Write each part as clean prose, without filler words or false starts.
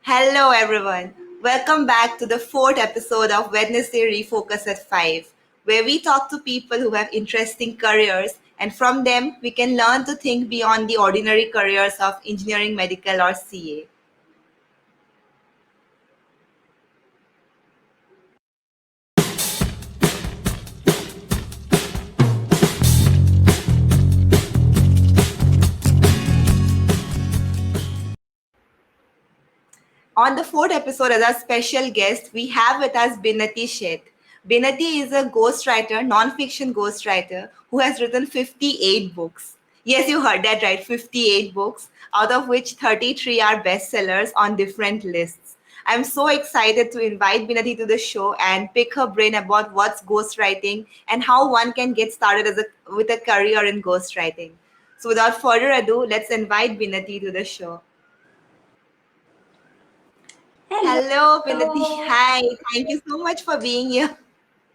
Hello, everyone. Welcome back to the fourth episode of Wednesday Refocus at 5, where we talk to people who have interesting careers, and from them, we can learn to think beyond the ordinary careers of engineering, medical, or CA. On the fourth episode, as our special guest, we have with us Binati Sheth. Binati is a ghostwriter, non-fiction ghostwriter, who has written 58 books. Yes, you heard that right, 58 books, out of which 33 are bestsellers on different lists. I'm so excited to invite Binati to the show and pick her brain about what's ghostwriting and how one can get started with a career in ghostwriting. So without further ado, let's invite Binati to the show. Hello, Binati. Hello. Hi. Thank you so much for being here.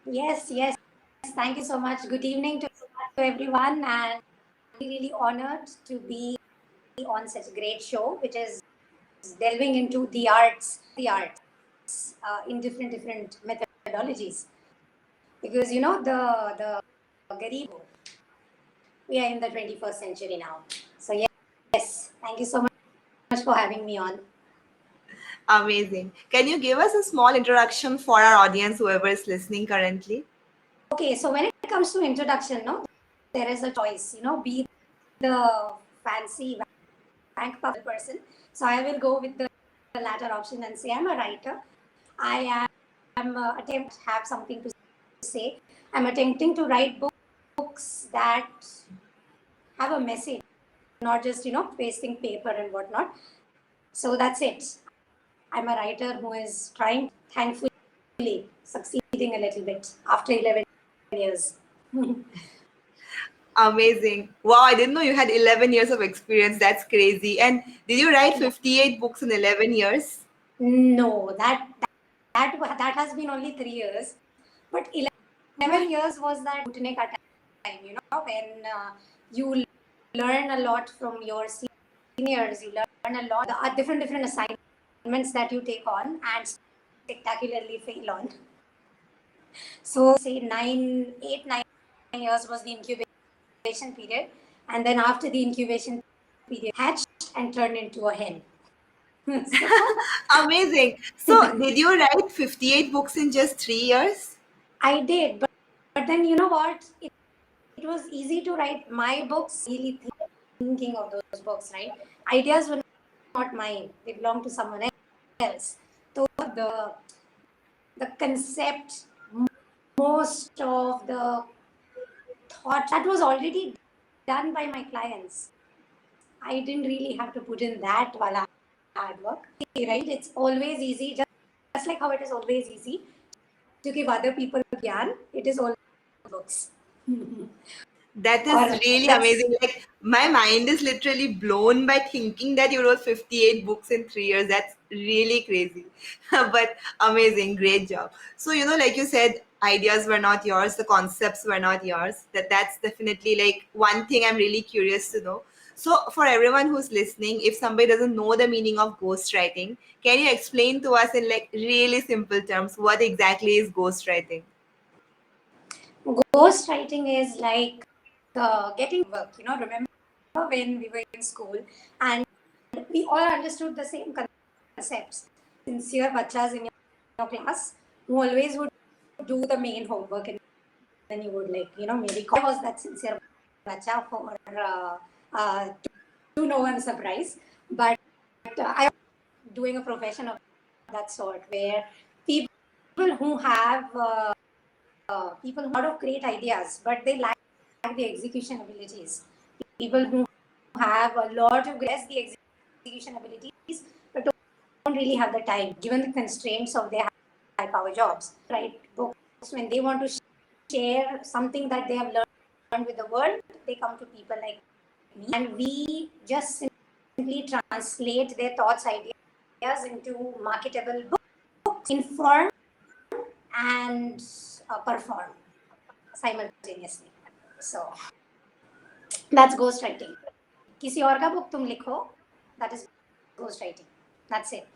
Yes. Thank you so much. Good evening to everyone, and really honored to be on such a great show, which is delving into the arts in different methodologies. Because the Garib, we are in the 21st century now. So yes, thank you so much for having me on. Amazing. Can you give us a small introduction for our audience, whoever is listening currently? Okay, so when it comes to introduction, no, there is a choice. Be the fancy bank puff person. So I will go with the latter option and say I'm a writer. I am attempt have something to say. I'm attempting to write books that have a message, not just pasting paper and whatnot. So that's it. I'm a writer who is trying, thankfully, succeeding a little bit after 11 years. Amazing. Wow, I didn't know you had 11 years of experience. That's crazy. And did you write 58 books in 11 years? No, that has been only 3 years, but 11 years was that Bhutane ka time, when you learn a lot from your seniors, you learn a lot, the different assignments that you take on and spectacularly fail on. So say 9 8 9 years was the incubation period, and then after the incubation period, hatched and turned into a hen. Amazing. So, did you write 58 books in just 3 years? I did, but then you know what? It was easy to write my books. Really thinking of those books, right? Ideas were not mine; they belonged to someone else. So the concept, most of the thought that was already done by my clients. I didn't really have to put in that while hard work, right? It's always easy, just like how it is always easy to give other people gyan. It is always books. That is Or really that's amazing. Like, my mind is literally blown by thinking that you wrote 58 books in 3 years. That's really crazy. But amazing. Great job. So, like you said, ideas were not yours, the concepts were not yours. That's definitely like one thing I'm really curious to know. So, for everyone who's listening, if somebody doesn't know the meaning of ghostwriting, can you explain to us in like really simple terms what exactly is ghostwriting? ghostwriting is like getting work. Remember when we were in school and we all understood the same concepts. Sincere bachas in your class who always would do the main homework, and then you would maybe call. I was that sincere bacha for to no one's surprise, but I am doing a profession of that sort where people who have people who have a lot of great ideas, but they lack the execution abilities. People who have a lot of the execution abilities, but don't really have the time, given the constraints of their high power jobs. Write books when they want to share something that they have learned with the world. They come to people like me, and we just simply translate their thoughts, ideas into marketable books, inform and perform simultaneously. So that's ghostwriting. किसी और का book तुम लिखो, that is ghostwriting. That's it.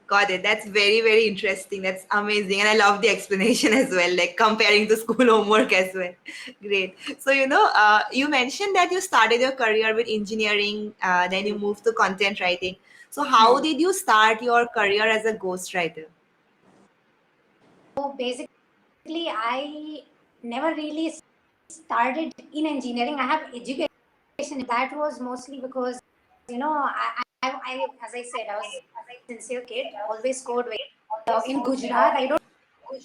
Got it. That's very, very interesting. That's amazing. And I love the explanation as well, like comparing to school homework as well. Great. So, you mentioned that you started your career with engineering, then you moved to content writing. So, how did you start your career as a ghostwriter? So basically, I never really started in engineering. I have education. That was mostly because, as I said, I was a sincere kid, always scored well. In Gujarat, I don't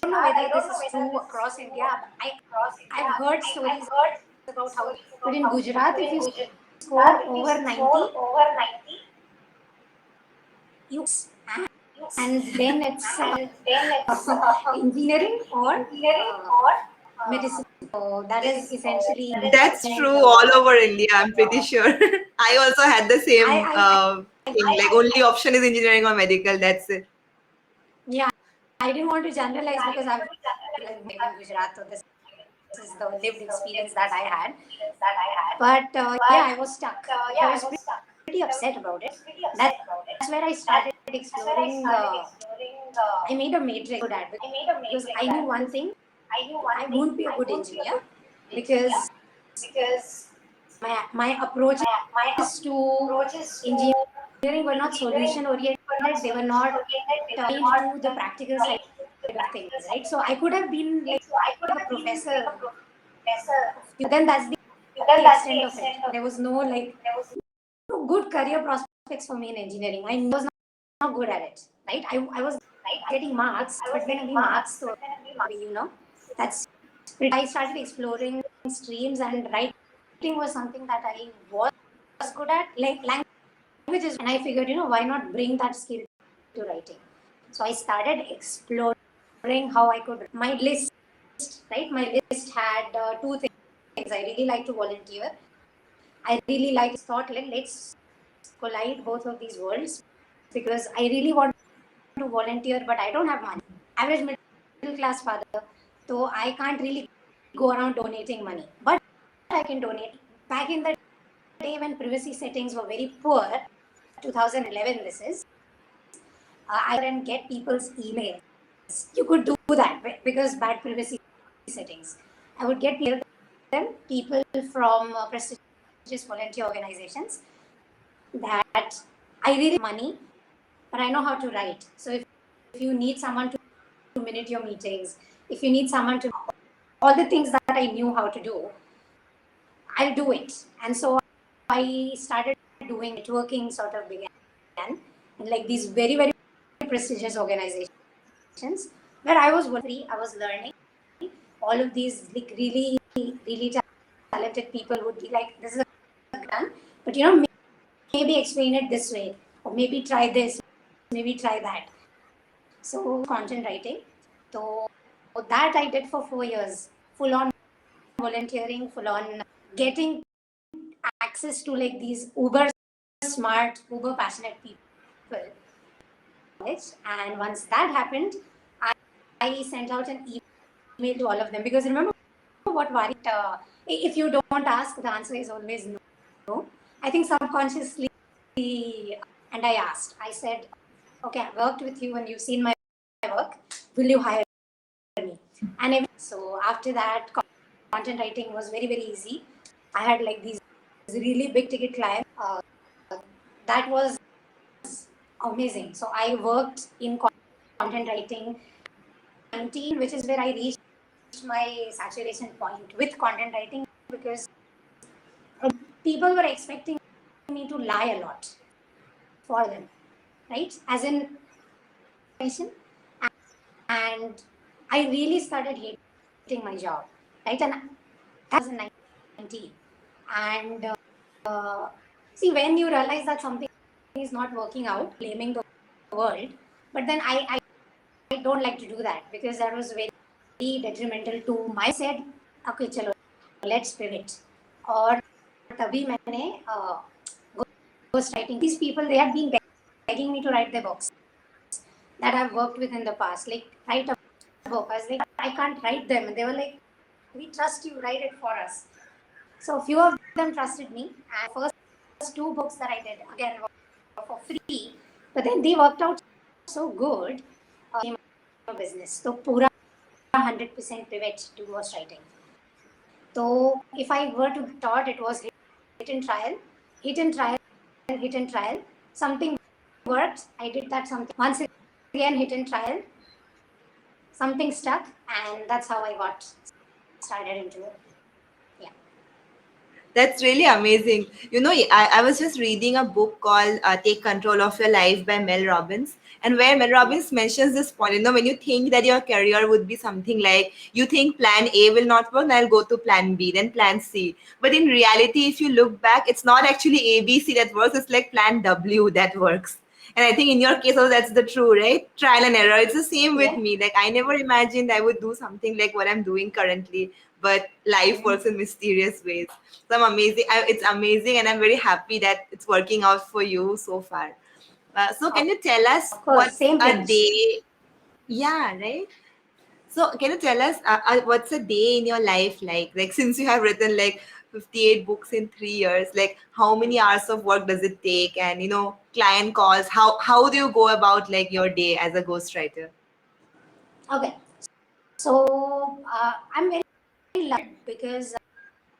know whether this is true across India. I've heard stories about how, but in Gujarat, if you score over 90, you and then it's engineering or medicine. So that is essentially That's true all over India, I'm pretty sure. I also had the same thing. Like, only option is engineering or medical. That's it. yeah. I didn't want to generalize because I've lived in Gujarat, so this is the lived experience that I had. But yeah, I was stuck. I was pretty upset about it. That's where I started exploring. I made a matrix good at because I knew one thing: I won't be a good engineer because my approaches to engineering were not solution oriented. They were not into the practical side of things, right? So I could have been like a professor, but then that's the extent of it. There was no like no good career prospects for me in engineering. I was not good at it, right? I was getting marks, but then again marks, so that's. I started exploring streams, and writing was something that I was good at, like languages, and I figured, why not bring that skill to writing? So I started exploring how I could. My list, right? My list had two things. I really like to volunteer. I really like thought, like, let's collide both of these worlds because I really want to volunteer, but I don't have money. Average middle class father, so I can't really go around donating money. But I can donate. Back in the day when privacy settings were very poor, 2011 this is, I and get people's emails. You could do that because bad privacy settings. I would get people from prestigious volunteer organizations that I really money, but I know how to write. So if you need someone to minute your meetings, if you need someone to all the things that I knew how to do, I'll do it. And so I started doing networking sort of began in like these very, very prestigious organizations where I was free, I was learning. All of these like really, really talented people would be like, this is a grant, but maybe explain it this way, or maybe try this, maybe try that. So content writing. So that I did for 4 years, full on volunteering, full on getting access to like these uber smart, uber passionate people. And once that happened, I sent out an email to all of them because remember what Vari, if you don't ask, the answer is always no. I think subconsciously, and I asked, I said, okay, I worked with you and you've seen my work. Will you hire me? And so after that, content writing was very, very easy. I had like these really big ticket clients. That was amazing. So I worked in content writing 19, which is where I reached my saturation point with content writing because people were expecting me to lie a lot for them, right? As in, and I really started hating my job, right? And that was in 2019. And see, when you realize that something is not working out, blaming the world, but then I don't like to do that because that was very detrimental to my said, okay, chalo, let's pivot. Or तभी मैंने ghost writing. These people, they had been begging me to write their books that I've worked with in the past. Like, write a book. I was like, I can't write them. And they were like, we trust you, write it for us. So a few of them trusted me. And first two books that I did, again, were for free. But then they worked out so good, became a business. So pura 100% pivot to ghostwriting. So if I were to thought, it was hit and trial, hit and trial, hit and trial. Something worked. I did that something once again, hit and trial. Something stuck, and that's how I got started into it. Yeah. That's really amazing. I was just reading a book called Take Control of Your Life by Mel Robbins, and where Mel Robbins mentions this point. When you think that your career would be something like, you think plan A will not work, then I'll go to plan B, then plan C. But in reality, if you look back, it's not actually A, B, C that works, it's like plan W that works. And I think in your case, also that's the true, right? Trial and error. It's the same with Yeah. me. Like, I never imagined I would do something like what I'm doing currently, but life works in mysterious ways. So I'm amazing. It's amazing, and I'm very happy that it's working out for you so far. So can you tell us Of course, what's same a pinch. day? Yeah, right. So can you tell us what's a day in your life like? Like, since you have written like 58 books in 3 years, like how many hours of work does it take? And client calls. How do you go about like your day as a ghostwriter? Okay. So I'm very lucky because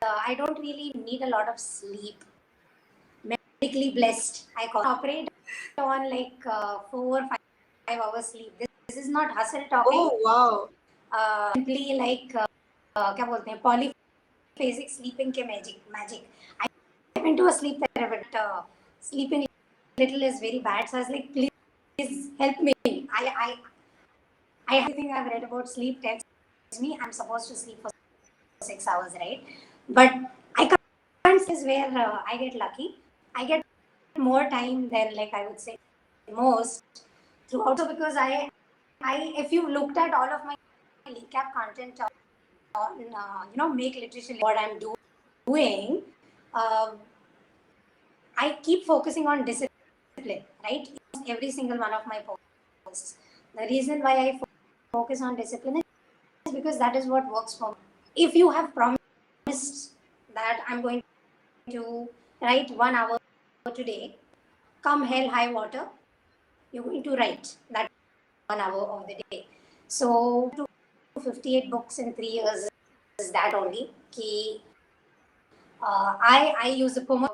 I don't really need a lot of sleep. Medically blessed. I can operate on like 4 or 5 hours sleep. This is not hustle talking. Oh wow! Simply like क्या बोलते हैं polyphasic sleeping के magic. I went to a sleep therapist. Sleeping little is very bad. So I was like, please help me. I everything I've read about sleep tells me I'm supposed to sleep for 6 hours, right? But I can't say is where I get lucky. I get more time than like I would say most throughout. So because I if you looked at all of my recap content on make literature what I'm doing, um, I keep focusing on discipline, right? Every single one of my posts. The reason why I focus on discipline is because that is what works for me. If you have promised that I'm going to write 1 hour today, come hell high water, you're going to write that 1 hour of the day. So, 58 books in 3 years is that only. Ki, I use a Pomo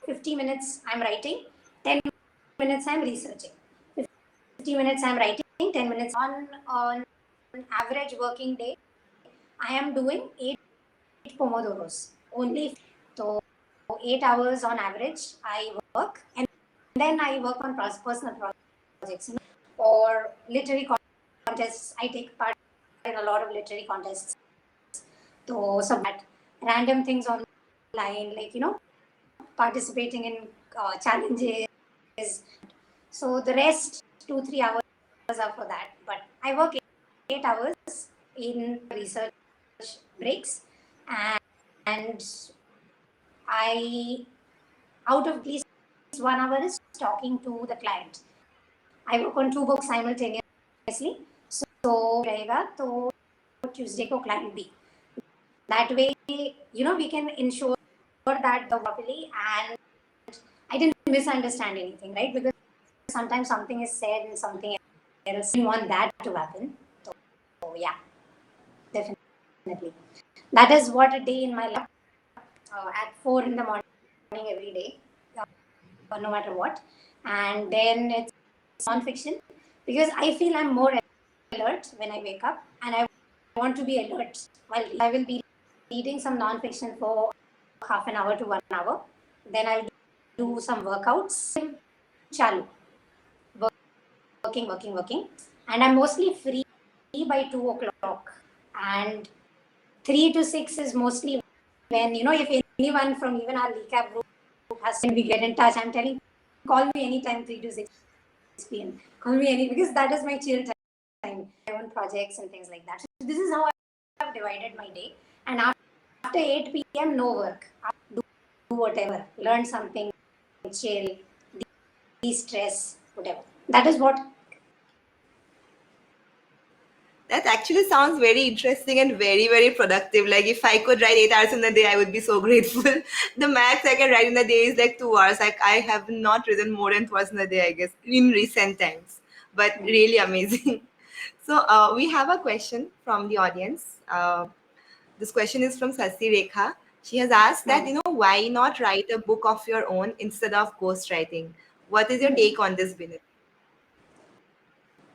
50 minutes I'm writing, 10 minutes I'm researching. 50 minutes I'm writing, 10 minutes on average working day. I am doing 8 Pomodoros only. So 8 hours on average I work, and then I work on personal projects, or literary contests. I take part in a lot of literary contests. So some random things online, like participating in challenges. So the rest 2-3 hours are for that. But I work 8 hours in research breaks, and I out of these 1 hour is talking to the client. I work on 2 books simultaneously. So रहेगा तो Tuesday को client B. That way, we can ensure that the properly, and I didn't misunderstand anything, right? Because sometimes something is said and something else. You want that to happen. So yeah, definitely. That is what a day in my life at 4 in the morning every day, no matter what. And then it's nonfiction because I feel I'm more alert when I wake up, and I want to be alert while I will be reading some nonfiction for half an hour to 1 hour. Then I'll do some workouts. Chalu. Working. And I'm mostly free by 2 o'clock. And 3 to 6 is mostly when, if anyone from even our recap group has to, we get in touch. I'm telling, call me anytime 3 to 6 p.m. Call me because that is my chill time. My own projects and things like that. So this is how I have divided my day. And after 8 p.m., no work. Do whatever. Learn something, chill, de-stress, whatever. That is what. That actually sounds very interesting and very, very productive. Like, if I could write 8 hours in a day, I would be so grateful. The max I can write in a day is like 2 hours. Like, I have not written more than 2 hours in a day, I guess, in recent times. but really amazing. So we have a question from the audience. This question is from Sasi Rekha. She has asked that, why not write a book of your own instead of ghostwriting? What is your take on this, Binit?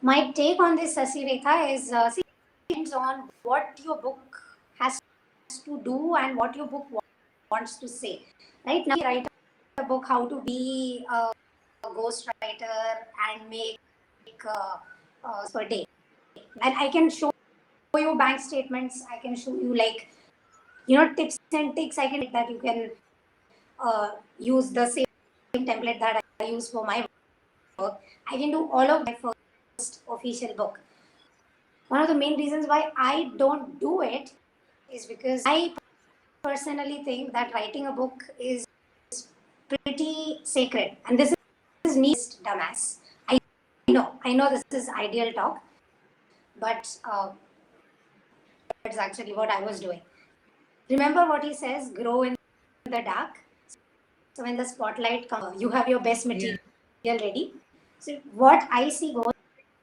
My take on this, Sasi Rekha, is see, depends on what your book has to do and what your book wants to say. Right now, you write a book how to be a ghostwriter and make per day. And I can show you bank statements. I can show you tips and tricks. I can that you can use the same template that I use for my work. I can do all of my first official book. One of the main reasons why I don't do it is because I personally think that writing a book is pretty sacred, and this is neat, dumbass. I know this is ideal talk, but that's actually what I was doing. Remember what he says: grow in the dark. So when the spotlight comes, you have your best material ready. So what I see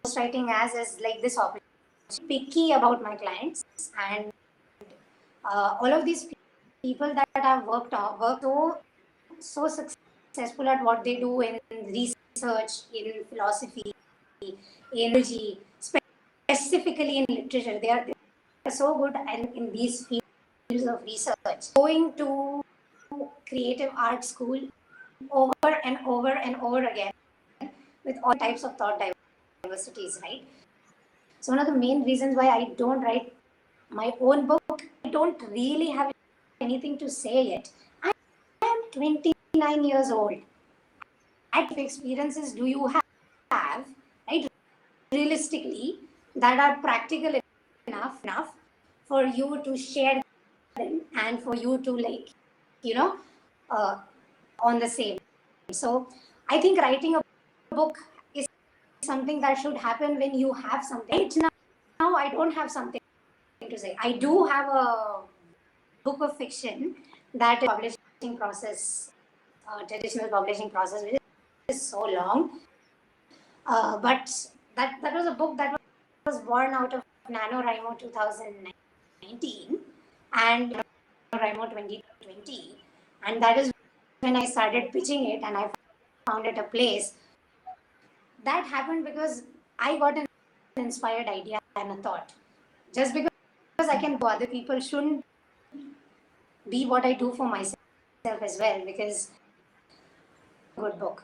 ghostwriting as is like this opportunity. Picky about my clients, and all of these people that have worked so successful at what they do in research, in philosophy, in energy, specifically in literature. They are so good and in these fields of research. Going to creative art school over and over and over again with all types of thought diversities, right? So one of the main reasons why I don't write my own book, I don't really have anything to say yet. I am 29 years old. What experiences do you have, right? Realistically, that are practical enough for you to share them and for you to uh, on the same. So I think writing a book is something that should happen when you have something. Right now, I don't have something to say. I do have a book of fiction that is publishing process, traditional publishing process, which is so long. But that was a book that was born out of NaNoWriMo 2019 and NaNoWriMo 2020. And that is when I started pitching it and I found it a place. That happened because I got an inspired idea and a thought. Just because I can do, other people shouldn't be what I do for myself as well, because good book,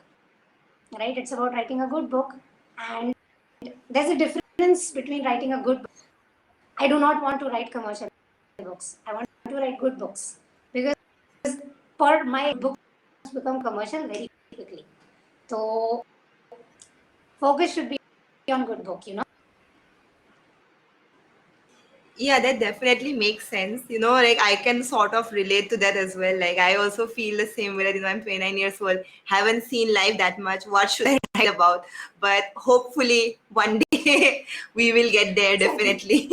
right? It's about writing a good book, and there's a difference between writing a good book. I do not want to write commercial books. I want to write good books because for my books become commercial very quickly. So focus should be on good book, Yeah, that definitely makes sense. Like I can sort of relate to that as well. Like I also feel the same way that, I'm 29 years old, haven't seen life that much. What should I write about? But hopefully one day we will get there, definitely.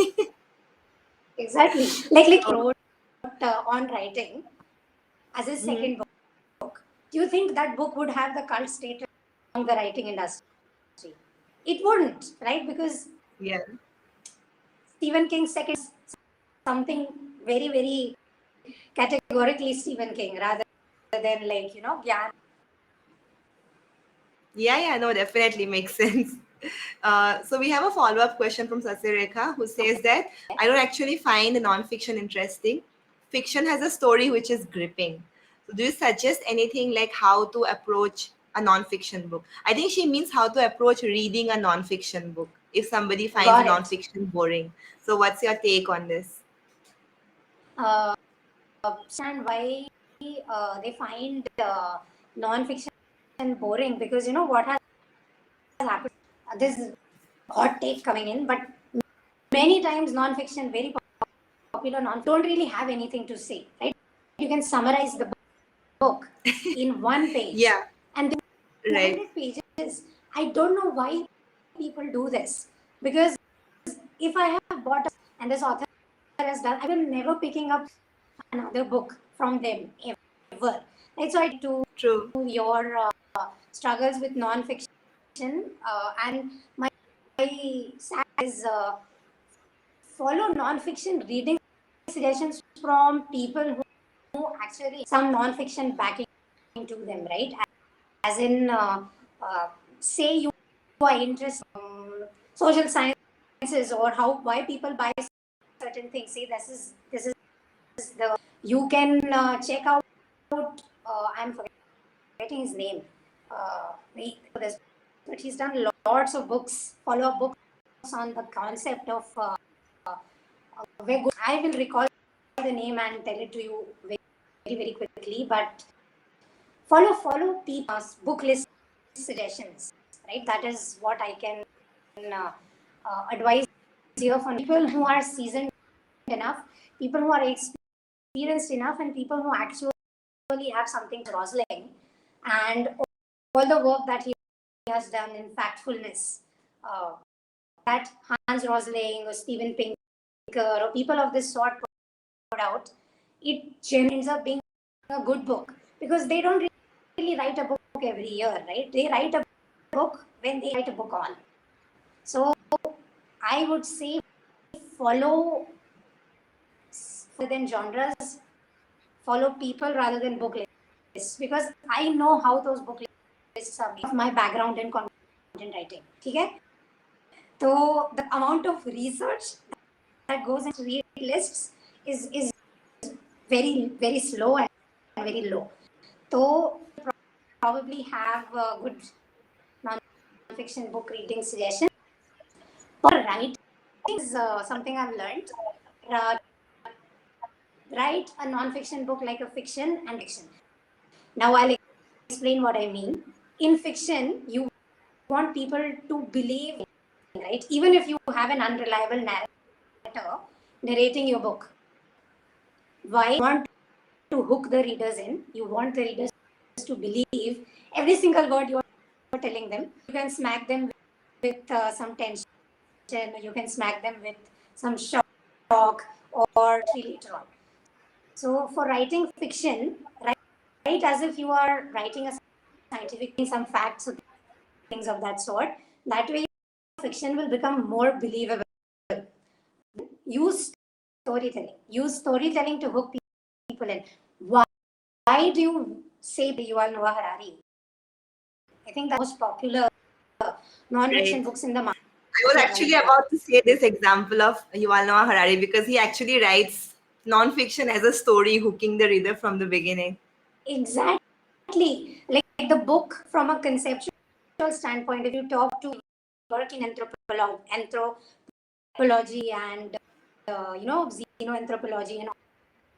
Exactly. Like wrote on writing as his second book. Do you think that book would have the cult status among the writing industry? It wouldn't, right? Because Yeah. Stephen King's second something very, very categorically Stephen King rather than Gyan. Yeah, no, definitely makes sense. So we have a follow-up question from Sasireka who says that I don't actually find nonfiction interesting. Fiction has a story which is gripping. So do you suggest anything like how to approach a nonfiction book? I think she means how to approach reading a nonfiction book if somebody finds a Got it. nonfiction boring. So what's your take on this? And why they find non-fiction boring, because what has happened. This is hot take coming in, but many times non-fiction, very popular don't really have anything to say, right? You can summarize the book in one page, Yeah, and the right. 100 pages. I don't know why people do this, because if I have bought and this author has done, I will never picking up another book from them ever. Right? So I to True. your struggles with non-fiction. and my side is follow non-fiction reading suggestions from people who actually some non-fiction backing to them, right? As in, say you are interested in social sciences or why people buy certain things. Say this is the you can check out. I'm forgetting his name. But he's done lots of books, follow-up books on the concept of I will recall the name and tell it to you very quickly. But follow people's book list suggestions, right? That is what I can advise here for people who are seasoned enough, people who are experienced enough, and people who actually have something to Rosling and all the work that he has done in factfulness. That Hans Rosling or Steven Pinker or people of this sort put out, it generally ends up being a good book because they don't really write a book every year, right? They write a book when they write a book on. So I would say follow than genres, follow people rather than book lists because I know how those book lists are made. My background in content writing. Okay? So the amount of research that goes into read lists is very slow and very low. So probably have a good non-fiction book reading suggestion. For writing is something I've learned. Uh, write a non-fiction book like a fiction and fiction. Now I'll explain what I mean. In fiction, you want people to believe, right? Even if you have an unreliable narrator narrating your book. Why? You want to hook the readers in. You want the readers to believe every single word you are telling them. You can smack them with some tension. You can smack them with some shock or later on. So for writing fiction, write as if you are writing a scientific thing, some facts or things of that sort. That way, fiction will become more believable. Use storytelling. Use storytelling to hook people in. Why do you say Yuval Noah Harari? I think the most popular non-fiction Right. books in the market. I was actually about to say this example of Yuval Noah Harari because he actually writes non-fiction as a story, hooking the reader from the beginning. Exactly. Like the book from a conceptual standpoint, if you talk to work in anthropology and xenoanthropology and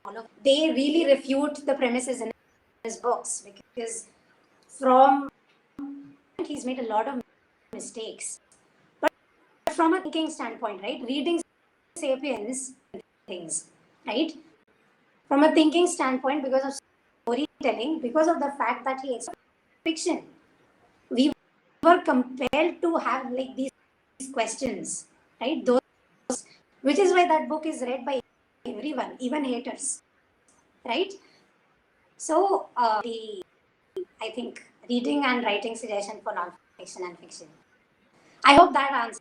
all of, they really refute the premises in his books because from he's made a lot of mistakes. But from a thinking standpoint, right? Reading Sapiens things, right? From a thinking standpoint, because of storytelling, because of the fact that he explored fiction, we were compelled to have like these questions, right? Those, which is why that book is read by everyone, even haters, right? So, I think reading and writing suggestion for non-fiction and fiction. I hope that answers.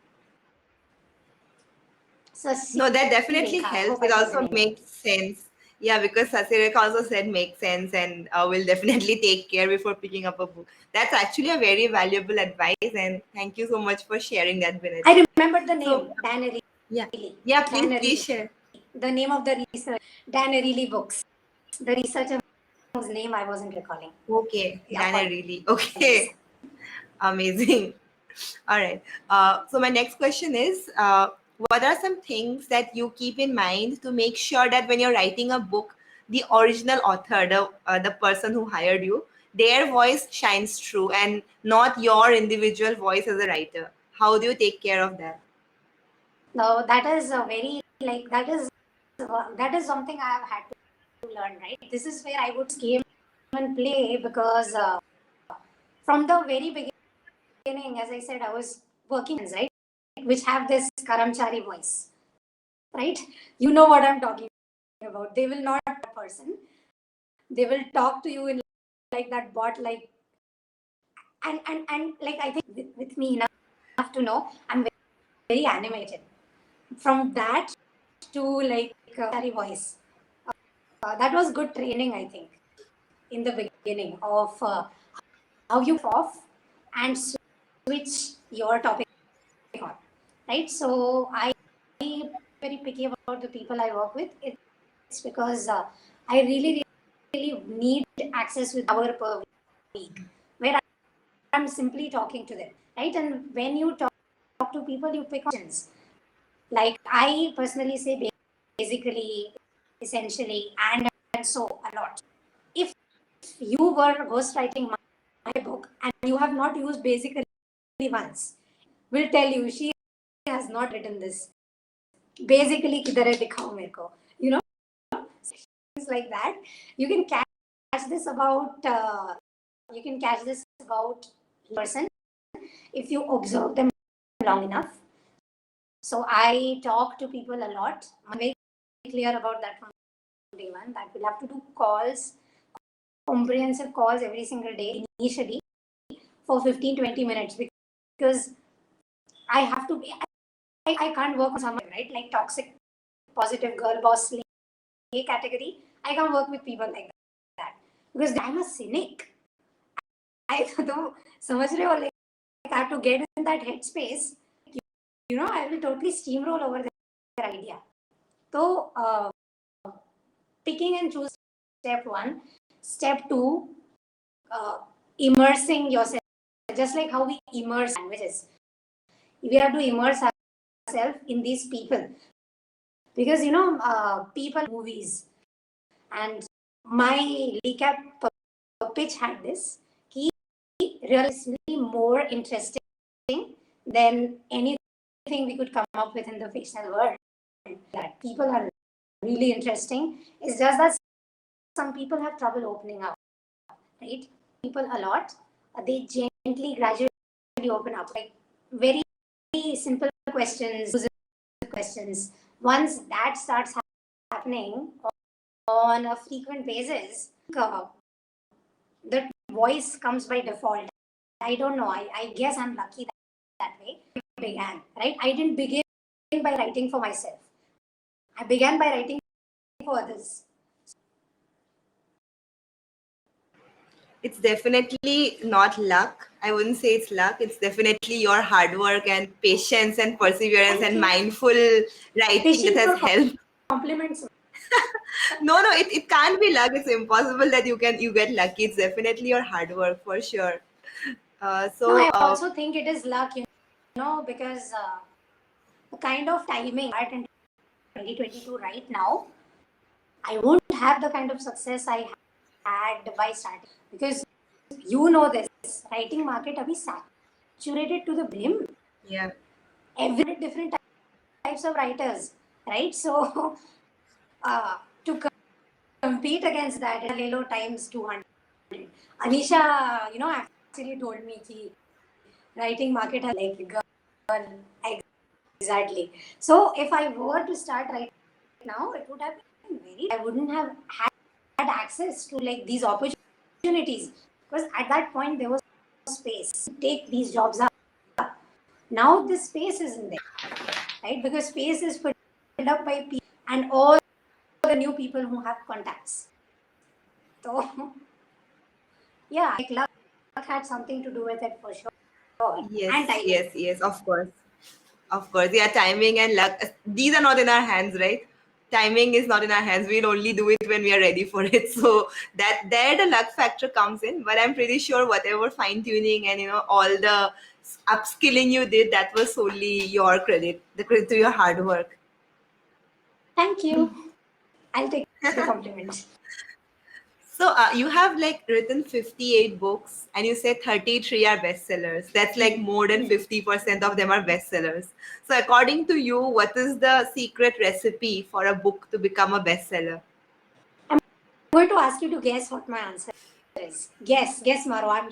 So, No, that definitely Rekha, I helps. hope It I was also able. makes sense. Yeah, because Sasirek also said makes sense and will definitely take care before picking up a book. That's actually a very valuable advice, and thank you so much for sharing that, Binati. I remembered the name, So, Dan yeah, Ariely. yeah, Dan please Ariely. share. The name of the research, Dan Ariely books. The researcher whose name I wasn't recalling. Okay, Dana, really. Apologies. Okay, amazing. All right. So my next question is, what are some things that you keep in mind to make sure that when you're writing a book, the original author, the person who hired you, their voice shines through and not your individual voice as a writer? How do you take care of that? No, that is a very like that is something I have had to learn. Right. This is where I would game and play because from the very beginning, as I said, I was working right, which have this Karamchari voice. Right. You know what I'm talking about. They will not a person. They will talk to you in like that bot like and like I think with me enough to know I'm very animated. From that to like voice, that was good training, I think, in the beginning of how you off and switch your topic on, right? So I very picky about the people I work with. It's because I really need access with hour per week, where I'm simply talking to them, right? And when you talk to people, you pick questions. Like I personally say basically, essentially, and so a lot. If you were ghostwriting my book and you have not used basically once, will tell you she has not written this. Basically, kidhar hai dikhao mere ko. You know, things like that. You can catch this about person if you observe them long enough. So I talk to people a lot. I'm very clear about that from day one. That we'll have to do calls, comprehensive calls every single day initially for 15-20 minutes, because I have to be. I can't work on someone, right? Like toxic, positive girl boss slay category. I can't work with people like that because I'm a cynic. I don't समझ रहे हो, like I have to get in that headspace. You know, I will totally steamroll over their idea. So picking and choosing, step one. Step two, uh, immersing yourself, just like how we immerse languages. We have to immerse ourselves in these people, because you know people movies, and my recap pitch had this key realistically more interesting than anything we could come up with in the fictional world. That people are really interesting. It's just that some people have trouble opening up, right? People a lot, they gently, gradually open up, like very simple questions. Once that starts happening on a frequent basis, the voice comes by default. I don't know. I guess I'm lucky that way. I began, right? I didn't begin by writing for myself. I began by writing for others. It's definitely not luck. I wouldn't say it's luck. It's definitely your hard work and patience and perseverance and mindful writing Fishing that has for helped. compliments. No, it can't be luck. It's impossible that you get lucky. It's definitely your hard work for sure. Uh, No, so I uh, also think it is luck, you know, because the kind of timing at in 2022 right now, I won't have the kind of success I had by starting, because you know this writing market abhi saturated to the brim. yeah. Every different types of writers, right? So to compete against that, Lelo times 200. Anisha, you know, actually told me that writing market has like girl, exactly. So if I were to start right now, it would have been very. I wouldn't have had access to like these opportunities, because at that point there was space to take these jobs up. Now this space isn't there, right? Because space is filled up by people and all the new people who have contacts. So yeah, like luck had something to do with it for sure, and Yes, timing. yes, yes, of course. Of course. Yeah, timing and luck. These are not in our hands, right? Timing is not in our hands. We'll only do it when we are ready for it. So that there the luck factor comes in. But I'm pretty sure whatever fine tuning and all the upskilling you did, that was solely your credit, the credit to your hard work. Thank you. I'll take the compliment. So you have like written 58 books and you say 33 are bestsellers. That's like more than 50% of them are bestsellers. So according to you, what is the secret recipe for a book to become a bestseller? I'm going to ask you to guess what my answer is. Guess, Maro. I'm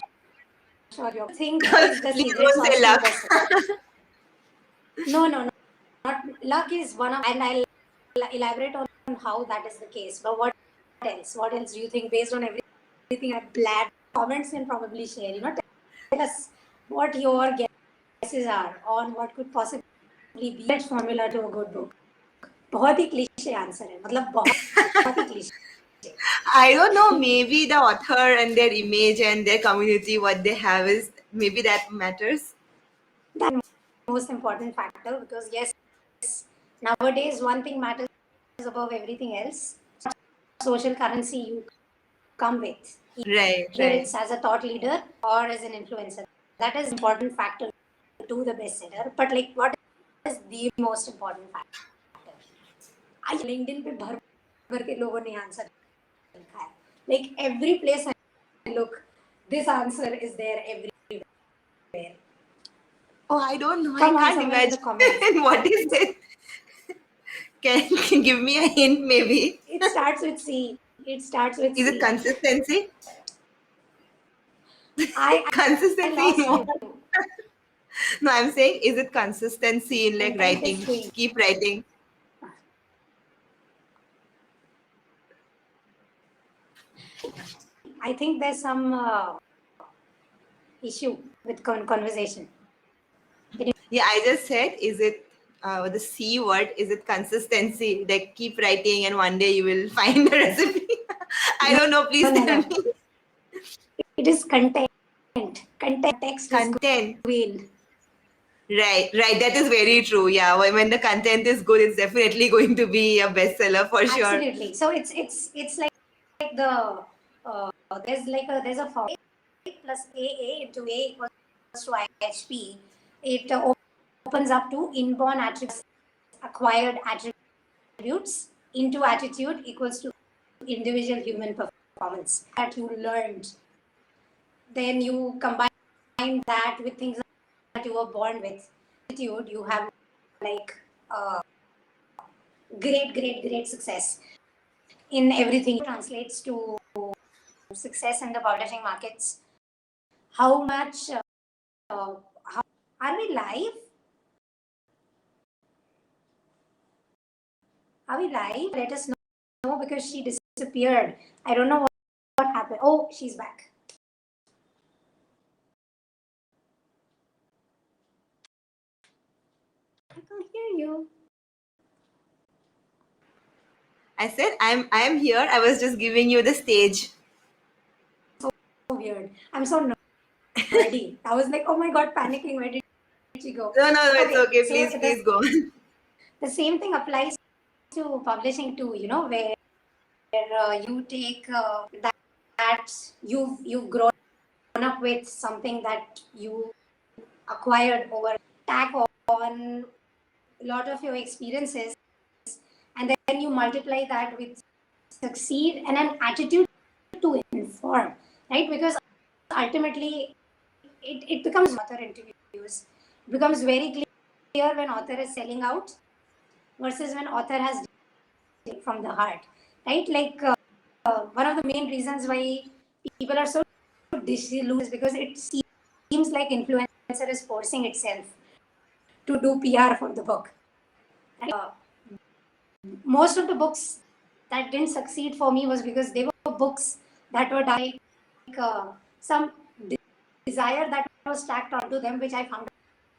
sure you think is the Please secret don't say sauce to a luck. bestseller. No, not luck is one of, and I'll elaborate on how that is the case. But what else? What else do you think, based on everything I've blabbed? Comments can probably share. You know, us what your guesses are on what could possibly be the formula to a good book. बहुत ही cliché answer है, मतलब बहुत ही cliché. I don't know, maybe the author and their image and their community, what they have is, maybe that matters. That's the most important factor, because yes, nowadays one thing matters above everything else. Social currency you come with. Right, Either right. it's as a thought leader or as an influencer. That is an important factor to the bestseller. But like, what is the most important factor? I LinkedIn पे भर भर के लोगों ने answer लिखा है. Like every place I look, this answer is there everywhere. Oh, I don't know. Come I on, can't someone in the imagine. comments. What is it? Can you give me a hint, maybe? It starts with C. It starts with Is it C. consistency? I Consistency in lost what? you. No, I'm saying, is it consistency in like Content is writing? free. Keep writing. I think there's some issue with conversation. Yeah, I just said, is it the C word? Is it consistency? Like keep writing and one day you will find the recipe. I don't know. Please No. tell me. It is content. Text is Content. queen. Right. That is very true. Yeah, when the content is good, it's definitely going to be a bestseller for sure. Absolutely. So it's like the there's a formula plus AA into A equals to IHP. It opens up to inborn attributes, acquired attributes into attitude equals to individual human performance that you learned. Then you combine that with things that you were born with. Attitude, you have like great success in everything. Translates to success in the publishing markets. How much are we live? Are we live? Let us know, because she disappeared. I don't know what happened. Oh, she's back. I can't hear you. I said I am here. I was just giving you the stage. So weird. I'm so nerdy. I was like, oh my god, panicking. Where did she go? No, it's okay. So Please go on. the same thing applies to publishing too. You know, where you take that you've grown up with something that you acquired over, tack on a lot of your experiences, and then you multiply that with succeed and an attitude to inform, right? Because ultimately it becomes author interviews. It becomes very clear when author is selling out versus when author has from the heart, right? Like one of the main reasons why people are so disillusioned is because it seems like influencer is forcing itself to do PR for the book. Most of the books that didn't succeed for me was because they were books that were like some desire that was stacked onto them, which I found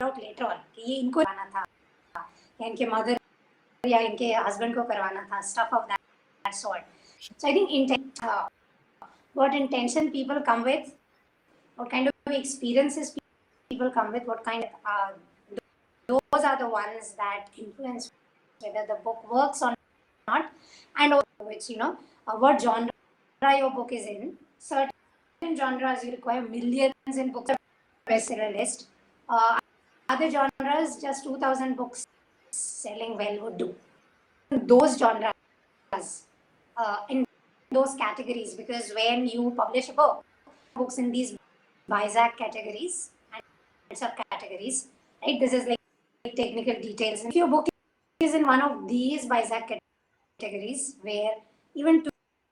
out later on कि ये इनको करवाना था, या इनके mother या इनके husband को करवाना था, stuff of that sort. So I think what intention people come with, what kind of experiences people come with, what kind of those are the ones that influence whether the book works or not, and also which what genre your book is in. Certain genres you require millions in books bestseller list. Other genres, just 2,000 books selling well would do. Those genres in those categories, because when you publish a book, books in these BISAC categories and subcategories, right? This is like technical details. If your book is in one of these BISAC categories, where even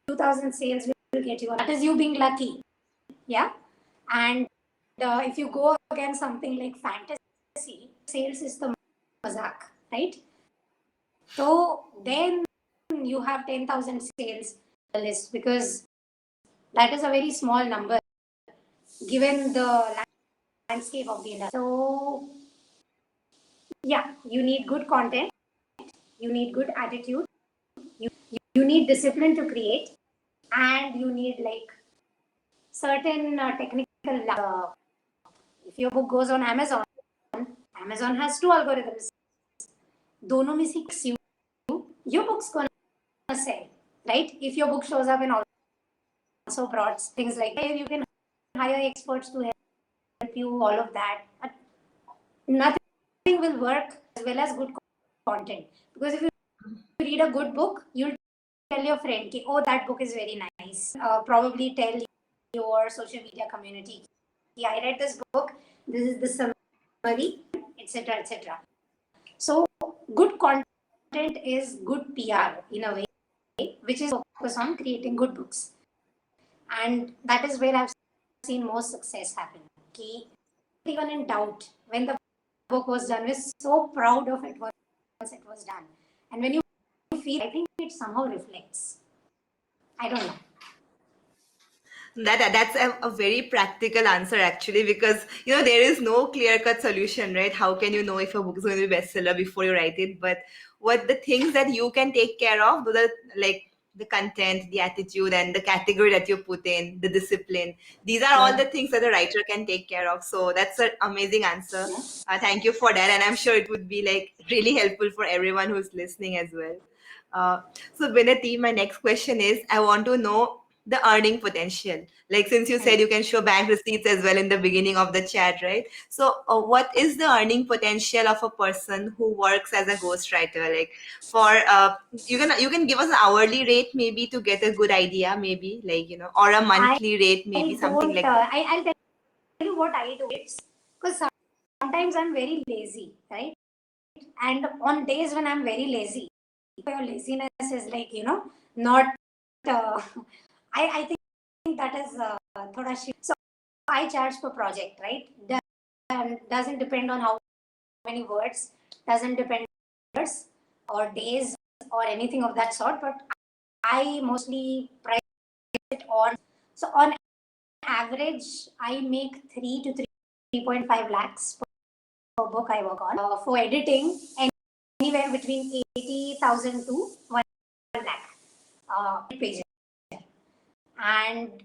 2,000 sales will get you, that is you being lucky, yeah. And if you go against something like fantasy, sales is the mazak, right? So then you have 10,000 sales list, because that is a very small number given the landscape of the industry. So yeah, you need good content, you need good attitude, you need discipline to create, and you need like certain technical. If your book goes on Amazon, Amazon has two algorithms. दोनों में से you, your book's gonna sell, right? If your book shows up in also brought things like you can hire experts to help you, all of that. But nothing will work as well as good content. Because if you read a good book, you'll tell your friend, oh, that book is very nice. Probably tell your social media community, I read this book, this is the summary, etc. etc. So, good content is good PR in a way, which is focused on creating good books. And that is where I've seen most success happen. Even in doubt, when the book was done, we're so proud of it once it was done. And when you feel, I think it somehow reflects. I don't know. That's a very practical answer actually, because there is no clear cut solution, right? How can you know if a book is going to be bestseller before you write it? But what the things that you can take care of, like the content, the attitude, and the category that you put in, the discipline. These are all the things that a writer can take care of. So that's an amazing answer. Thank you for that, and I'm sure it would be like really helpful for everyone who's listening as well. So Binati, my next question is, I want to know the earning potential. Like, since you said you can show bank receipts as well in the beginning of the chat, right? So what is the earning potential of a person who works as a ghostwriter? Like, for you can give us an hourly rate maybe to get a good idea, maybe, like, or a monthly rate, maybe something like that. I'll tell you what I do. It's because sometimes I'm very lazy, right? And on days when I'm very lazy, your laziness is like, not. I think that is thoda shit. So I charge per project, right? Doesn't depend on how many words, doesn't depend on years or days or anything of that sort. But I mostly price it on. So on average, I make 3 to 3.5 lakhs per book I work on. For editing, anywhere between 80,000 to 1 lakh pages. And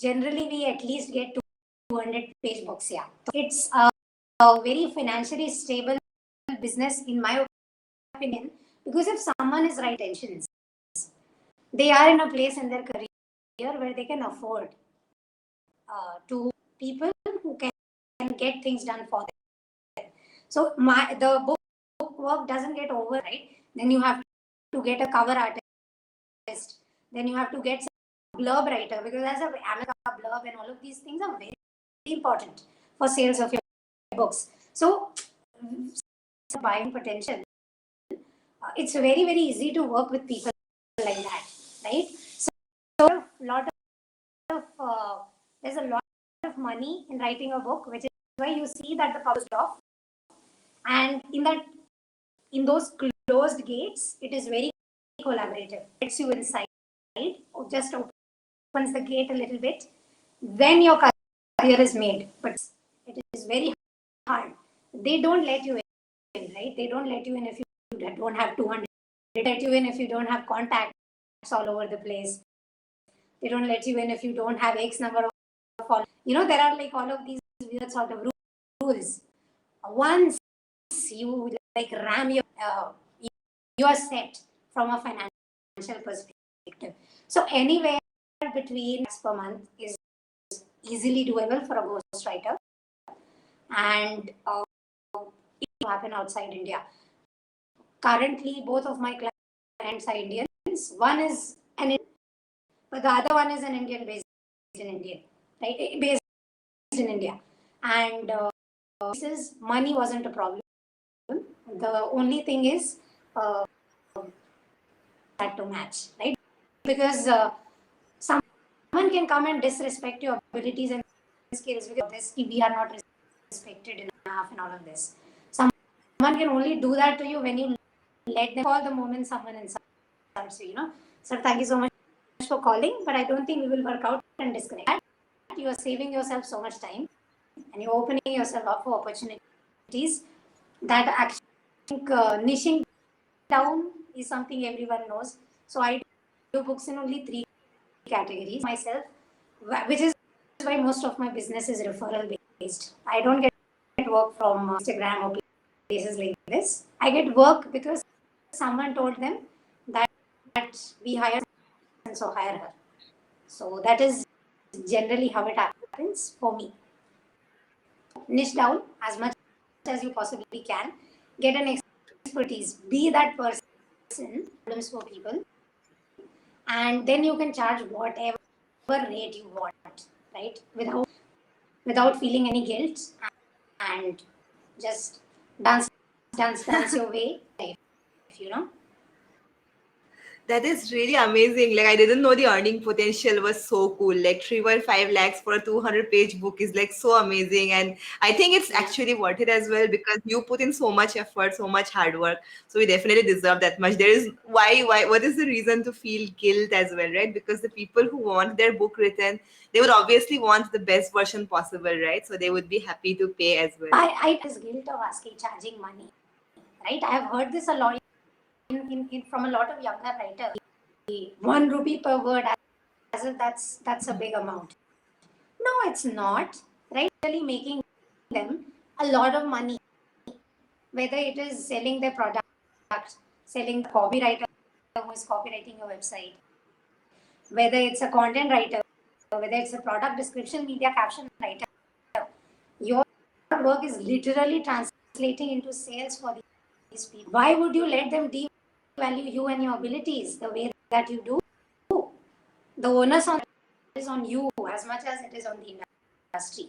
generally, we at least get 200 page books. Yeah, it's a very financially stable business, in my opinion, because if someone is right intentions, they are in a place in their career where they can afford to people who can get things done for them. So the book work doesn't get over, right? Then you have to get a cover artist. Then you have to get some blurb writer, because as a Amazon blurb and all of these things are very important for sales of your books. So buying potential, it's very very easy to work with people like that, right? So there's a lot of money in writing a book, which is why you see that the published off, and in those closed gates, it is very collaborative. Gets you inside, just opens the gate a little bit, then your career is made. But it is very hard. They don't let you in, right? They don't let you in if you don't have 200. They let you in if you don't have contacts all over the place. They don't let you in if you don't have X number of followers. There are like all of these weird sort of rules. Once you like ram you are set from a financial perspective. So anywhere between per month is easily doable for a ghostwriter, and it will happen outside India. Currently, both of my clients are Indians. One is but the other one is an Indian based in India, right? Based in India, and money wasn't a problem. The only thing is that to match, right? Because someone can come and disrespect your abilities and skills because this we are not respected enough and all of this. Someone can only do that to you when you let them call the moment someone insults you. Sir, thank you so much for calling, but I don't think we will work out and disconnect. You are saving yourself so much time. and you're opening yourself up for opportunities, that actually niching down is something everyone knows. So I do books in only three categories myself, which is why most of my business is referral based. I don't get work from Instagram or places like this. I get work because someone told them that we hire, and so hire her. So that is generally how it happens for me. Niche down as much as you possibly can. Get an expertise. Be that person. Problems for people, and then you can charge whatever rate you want, right? Without feeling any guilt, and just dance, dance your way, you know. That is really amazing. Like I didn't know the earning potential was so cool. Like 3.5 lakhs for a 200-page book is like so amazing, and I think it's Yeah. actually worth it as well because you put in so much effort, so much hard work. So we definitely deserve that much. There is why what is the reason to feel guilt as well, right? Because the people who want their book written, they would obviously want the best version possible, right? So they would be happy to pay as well. I this guilt of asking, charging money, right? I have heard this a lot from a lot of younger writers. 1 rupee per word, as if that's a big amount. No, it's not. Right? Really making them a lot of money, whether it is selling their product, selling the copywriter who is copywriting your website, whether it's a content writer, whether it's a product description, media caption writer. Your work is literally translating into sales for these people. Why would you let them devalue you and your abilities the way that you do? The onus on is on you as much as it is on the industry,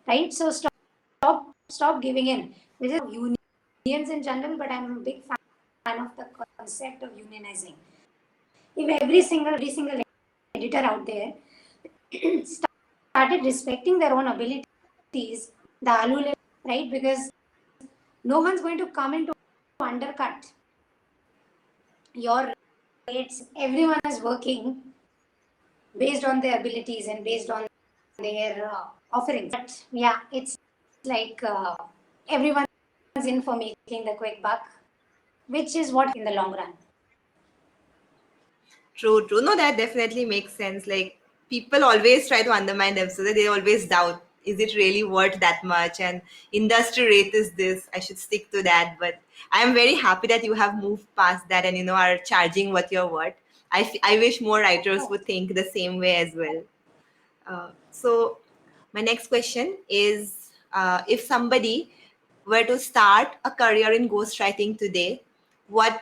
right? So stop giving in. This is unions in general, but I'm a big fan of the concept of unionizing. If every single editor out there started respecting their own abilities, the aloo, right? Because no one's going to come in to undercut your rates. Everyone is working based on their abilities and based on their offerings. But yeah, it's like everyone's in for making the quick buck, which is what in the long run. True, true. No, that definitely makes sense. Like people always try to undermine themselves. They always doubt, is it really worth that much? And industry rate is this. I should stick to that. But I am very happy that you have moved past that and are charging what you're worth. I wish more writers would think the same way as well. So my next question is, if somebody were to start a career in ghostwriting today, what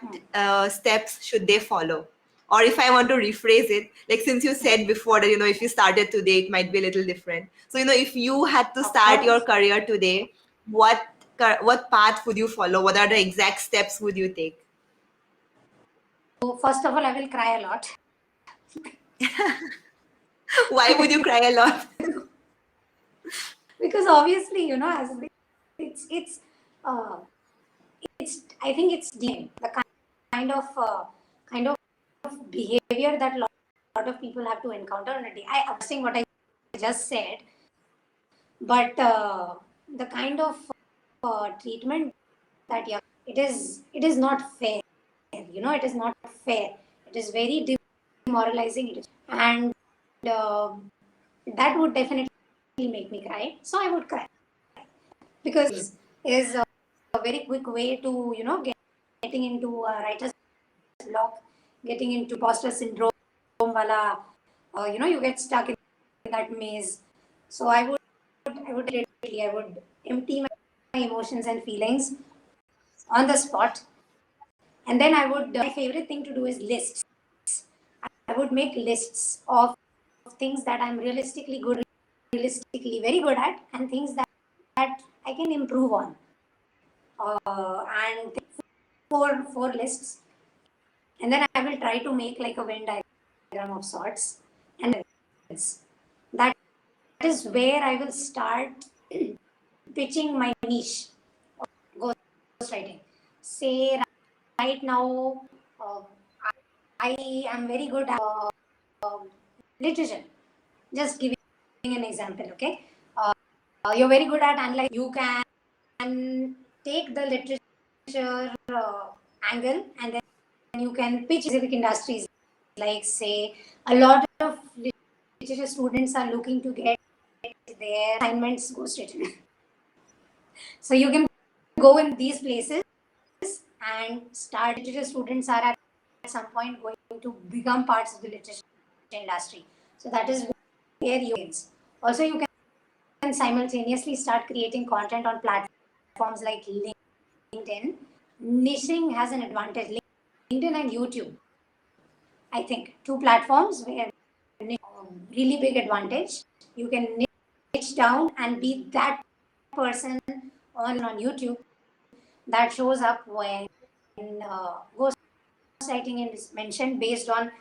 steps should they follow? Or if I want to rephrase it, like since you said before that, if you started today, it might be a little different. So, if you had to Of start your course. career today, what path would you follow? What are the exact steps would you take? So first of all, I will cry a lot. Why would you cry a lot? Because obviously, as it's it's uh, it's I think it's the kind of kind of behavior that lot of people have to encounter on a day. I'm saying what I just said, but the kind of treatment that it is not fair. It is not fair. It is very demoralizing, and uh, that would definitely make me cry. So I would cry because it is a very quick way to getting into a writer's block, getting into imposter syndrome. Wala, you get stuck in that maze. So I would empty my emotions and feelings on the spot, and then I would. My favorite thing to do is lists. I would make lists of things that I'm realistically very good at, and things that I can improve on. And four lists, and then I will try to make like a Venn diagram of sorts, and that is where I will start pitching my niche of ghostwriting. Say right now, uh, I am very good at literature. Just giving an example, okay? you're very good at analyzing. You can take the literature angle, and then you can pitch specific industries. Like, say, a lot of literature students are looking to get their assignments ghostwritten. So you can go in these places and start. Literature students are at some point going to become parts of the literature industry. So that is where you can. Also, you can simultaneously start creating content on platforms like LinkedIn. Niching has an advantage. LinkedIn and YouTube, I think, two platforms where really big advantage. You can niche down and be that person on YouTube that shows up when ghostwriting is mentioned, based on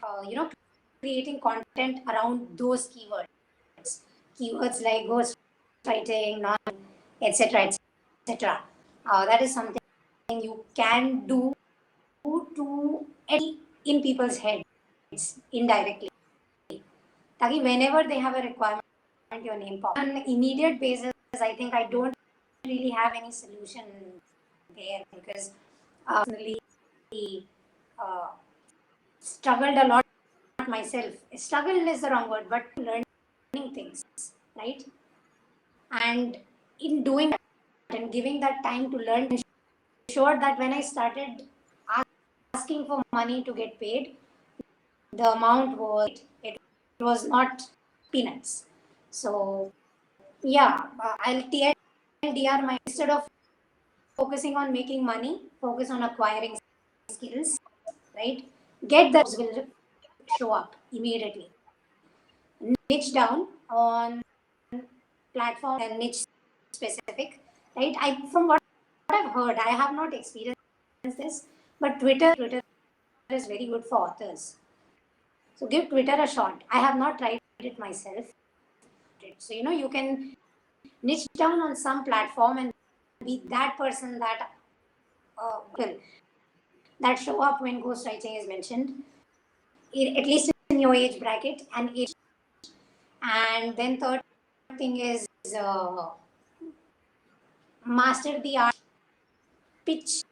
creating content around those keywords like ghostwriting, non, etc., etc. That is something you can do to edit in people's heads indirectly. Taki whenever they have a requirement, your name pops. On an immediate basis, I think I don't really have any solution there, because personally uh, struggled a lot myself. Struggle is the wrong word, but learning things, right? And in doing that and giving that time to learn, ensured that when I started asking for money to get paid, the amount was not peanuts. So yeah, I'll TLDR my, instead of focusing on making money, focus on acquiring skills, right? Get that will show up immediately. Niche down on platform and niche specific, right? From what I've heard, I have not experienced this, but Twitter is very good for authors. So give Twitter a shot. I have not tried it myself. So you can niche down on some platform and be that person that will that show up when ghostwriting is mentioned, at least in your age bracket and age. And then third thing is master the art, pitch.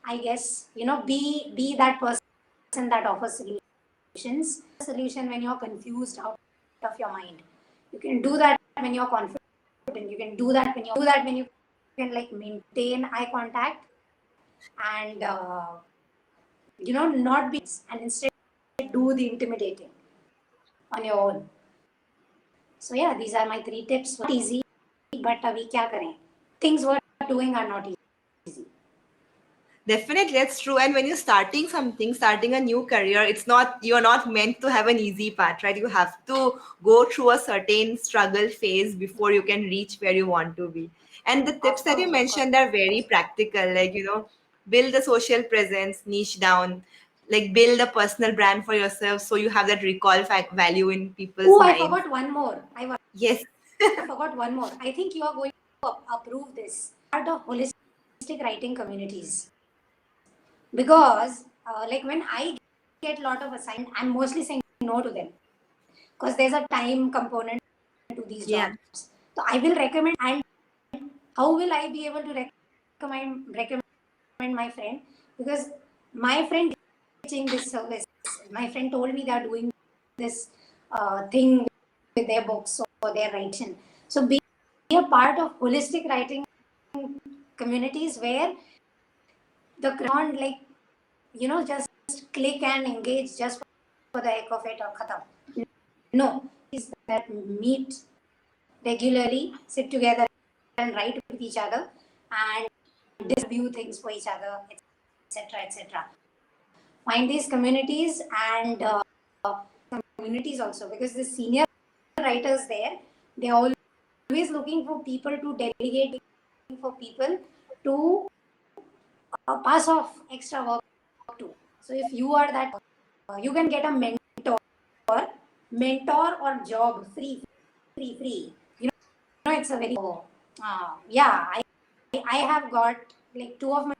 I guess be that person that offers solutions. Solution when you're confused out of your mind. You can do that when you're confident. You can do that when you can like maintain eye contact and not be, and instead do the intimidating on your own. So yeah, these are my 3 tips. Not easy, but we kya kare? Things worth doing are not easy. Definitely, that's true. And when you're starting something, starting a new career, you're not meant to have an easy path, right? You have to go through a certain struggle phase before you can reach where you want to be. And the tips Of that you course, of course. mentioned are very practical, like, build a social presence, niche down, like build a personal brand for yourself so you have that recall value in people's Oh, I minds. forgot one more. Yes. Forgot one more. I think you are going to approve this. Part of holistic writing communities. Because like when I get a lot of assignments, I'm mostly saying no to them because there's a time component to these Yeah. jobs. So I will recommend, and how will I be able to recommend my friend? Because my friend teaching this service, my friend told me they are doing this thing with their books or their writing. So be a part of holistic writing communities where the ground, like, just click and engage just for the heck of it or khatam. No, is that meet regularly, sit together and write with each other and review things for each other, etc., etc. Find these communities and communities also, because the senior writers there, they're always looking for people to delegate, for people to pass off extra work to. So if you are that, you can get a mentor or job free. It's a very yeah. I have got like 2 of my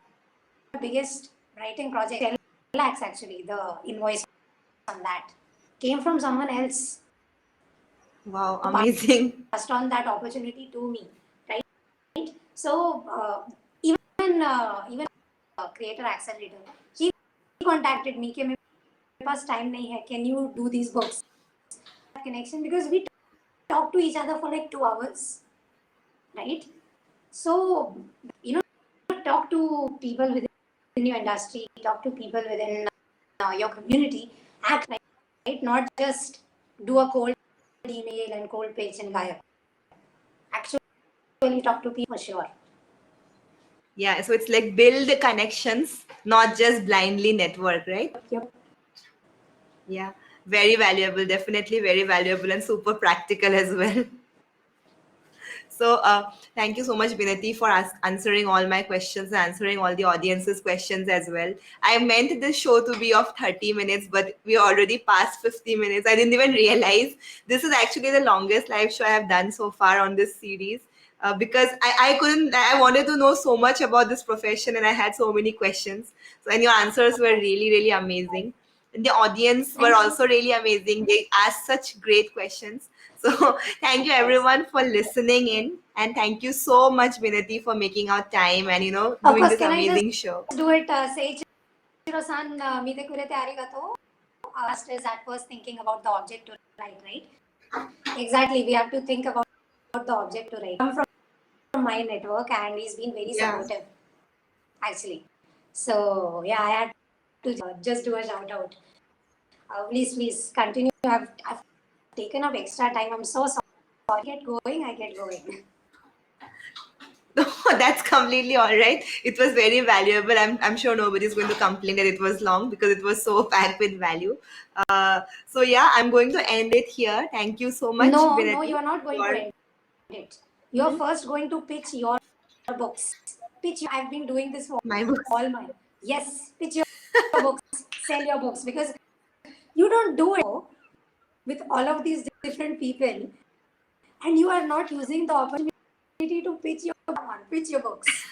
biggest writing projects. 10 lakhs actually. The invoice on that came from someone else. Wow, amazing. passed on that opportunity to me, right? So even creator accelerator, he contacted me कि मेरे पास time नहीं है, can you do these books? Connection, because we talk to each other for like 2 hours, right? So you know, talk to people within your industry, talk to people within your community, act right, not just do a cold email and cold pitch and gayab. Actually talk to people for sure. Yeah, so it's like build the connections, not just blindly network, right? Yep. Yeah, very valuable, definitely very valuable and super practical as well. So, thank you so much, Binati, for answering all my questions and answering all the audience's questions as well. I meant this show to be of 30 minutes, but we already passed 50 minutes. I didn't even realize this is actually the longest live show I have done so far on this series. Because I wanted to know so much about this profession and I had so many questions. So, and your answers were really, really amazing. And the audience were Thank you. also really amazing. They asked such great questions. So thank you Of course. everyone for listening in, and thank you so much, Binati, for making out time and Of doing course, this can I just amazing show. do it? Say, Chiro-san, mite kurete arigato. First is at first thinking about the object to write, right? Exactly. We have to think about the object to write. I'm from my network, and he's been very Yeah. supportive, actually. So yeah, I had to just do a shout out. Please continue. I've taken up extra time. I'm so sorry. I get going. No, that's completely all right. It was very valuable. I'm sure nobody's going to complain that it was long because it was so packed with value. So yeah, I'm going to end it here. Thank you so much, No, you Binati, are not going to for end it. You're first going to pitch your books. I've been doing this for my books. all mine. Yes, pitch your books, sell your books, because you don't do it with all of these different people, and you are not using the opportunity to pitch your books.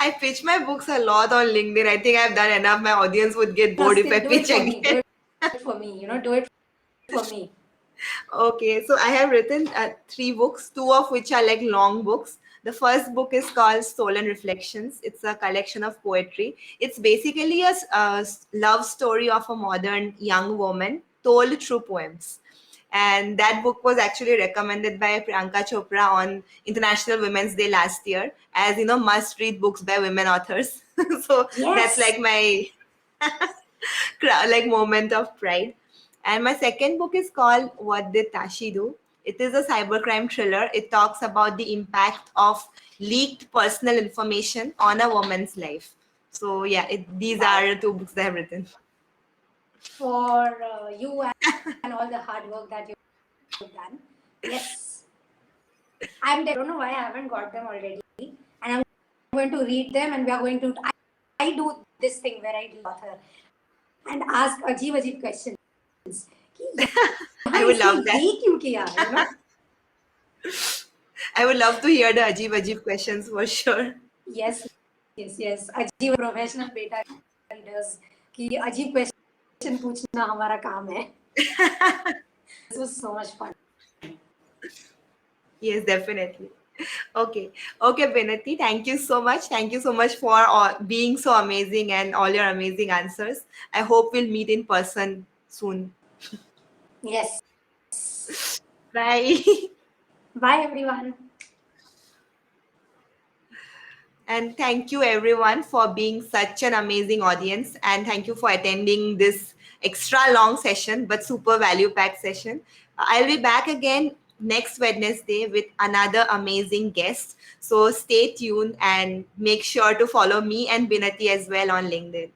I pitch my books a lot on LinkedIn. I think I've done enough. My audience would get No, bored if I still do it pitch for me. Do again. it for me. Do it for me. Okay, so I have written three books, two of which are like long books. The first book is called Stolen Reflections. It's a collection of poetry. It's basically a love story of a modern young woman told through poems. And that book was actually recommended by Priyanka Chopra on International Women's Day last year as, must read books by women authors. So that's Yes. like my like moment of pride. And my second book is called What Did Tashi Do? It is a cybercrime thriller. It talks about the impact of leaked personal information on a woman's life. So yeah, these Wow. are the two books that I've written. For you and all the hard work that you've done. Yes. I don't know why I haven't got them already. And I'm going to read them, and we are going to. I do this thing where I do author and ask अजीब questions. कि I यहाँ would इसने love that. ये क्यों किया? I would love to hear the Ajib questions for sure. Yes. अजीब professional beta readers कि अजीब question पूछना हमारा काम है. This was so much fun. Yes, definitely. Okay. Okay, Binati, thank you so much. Thank you so much for being so amazing and all your amazing answers. I hope we'll meet in person soon. Yes. Bye. Bye everyone. And thank you everyone for being such an amazing audience. And thank you for attending this extra long session, but super value packed session. I'll be back again next Wednesday with another amazing guest. So stay tuned and make sure to follow me and Binati as well on LinkedIn.